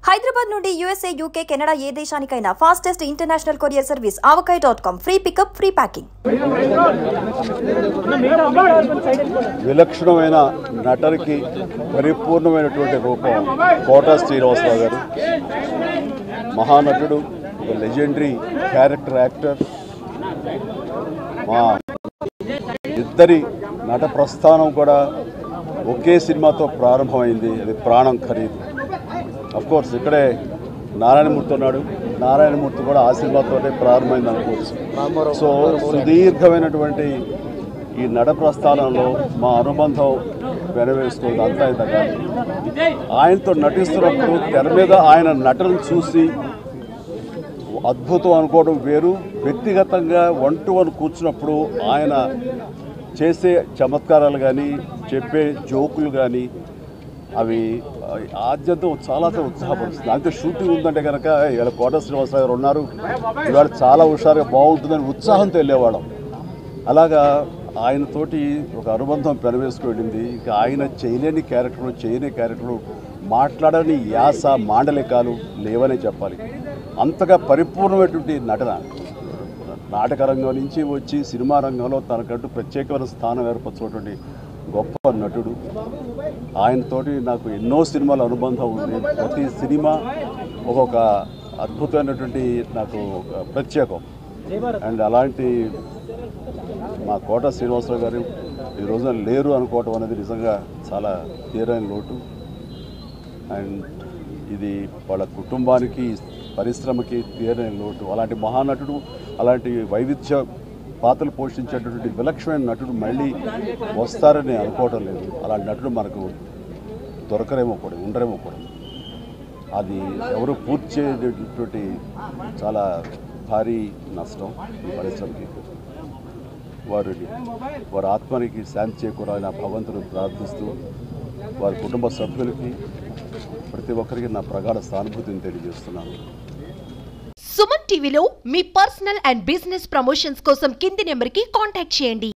హైదరాబాద్ నుండి USA, UK, Canada ఏ దేశానికైనా fastest international courier service avakai.com. Free pickup, free packing. విలక్షణమైన నటనకి పరిపూర్ణమైనటువంటి రూపం కోట శ్రీనివాసరావు గారు. మహానటుడు, ఒక లెజెండరీ క్యారెక్టర్ యాక్టర్. మా ఇద్దరి నట ప్రస్థానం కూడా ఒకే సినిమాతో ప్రారంభమైంది. అది ప్రాణం ఖరీదు. అఫ్కోర్స్ ఇక్కడే నారాయణమూర్తి ఉన్నాడు. నారాయణమూర్తి కూడా ఆ సినిమాతోనే ప్రారంభమైంది అనుకోవచ్చు. సో సుదీర్ఘమైనటువంటి ఈ నట ప్రస్థానంలో మా అనుబంధం వెనవేసుకుంది అంతా ఇంత కాదు. ఆయనతో నటిస్తున్నప్పుడు తెర మీద ఆయన నటనను చూసి అద్భుతం అనుకోవడం వేరు. వ్యక్తిగతంగా 1-to-1 కూర్చున్నప్పుడు ఆయన చేసే చమత్కారాలు కానీ, చెప్పే జోకులు కానీ అవి ఆద్యంతం చాలా ఉత్సాహపడుతుంది. దాంతో షూటింగ్ ఉందంటే కనుక ఇవాళ కోట శ్రీనివాసరావు గారు ఉన్నారు, ఇవాళ చాలా హుషారుగా బాగుంటుందని ఉత్సాహంతో వెళ్ళేవాళ్ళం. అలాగా ఆయనతోటి ఒక అనుబంధం పెనవేసుకు వెళ్ళింది. ఇంకా ఆయన చేయలేని క్యారెక్టర్లు, చేయని క్యారెక్టర్లు, మాట్లాడని యాస, మాండలికాలు లేవనే చెప్పాలి. అంతగా పరిపూర్ణమైనటువంటి నటన. నాటక రంగం నుంచి వచ్చి సినిమా రంగంలో తనకంటూ ప్రత్యేకమైన స్థానం ఏర్పరచుకున్నటువంటి గొప్ప నటుడు. ఆయనతోటి నాకు ఎన్నో సినిమాల అనుబంధం ఉంది. ప్రతి సినిమా ఒక్కొక్క అద్భుతమైనటువంటి నాకు ప్రత్యేకం. అండ్ అలాంటి మా కోట శ్రీనివాసరావు గారు ఈ రోజున లేరు అనుకోవటం అనేది నిజంగా చాలా తీరైన లోటు. అండ్ ఇది వాళ్ళ కుటుంబానికి, పరిశ్రమకి తీరైన లోటు. అలాంటి మహానటుడు, అలాంటి వైవిధ్య పాత్రలు పోషించేటటువంటి విలక్షణమైన నటుడు మళ్ళీ వస్తారని అనుకోవటం లేదు. అలాంటి నటుడు మనకు దొరకరేమో కూడా, ఉండరేమో కూడా. అది ఎవరు పూర్తి చేయటువంటి చాలా భారీ నష్టం ఈ పరిశ్రమకి. వారి ఆత్మనికి శాంతి చేకూరాలని భగవంతుడు ప్రార్థిస్తూ, వారి కుటుంబ సభ్యులకి, ప్రతి ఒక్కరికి నా ప్రగాఢ సానుభూతిని తెలియజేస్తున్నాను. సుమన్ టీవీలో మీ పర్సనల్ అండ్ బిజినెస్ ప్రమోషన్స్ కోసం కింది నెంబర్కి కాంటాక్ట్ చేయండి.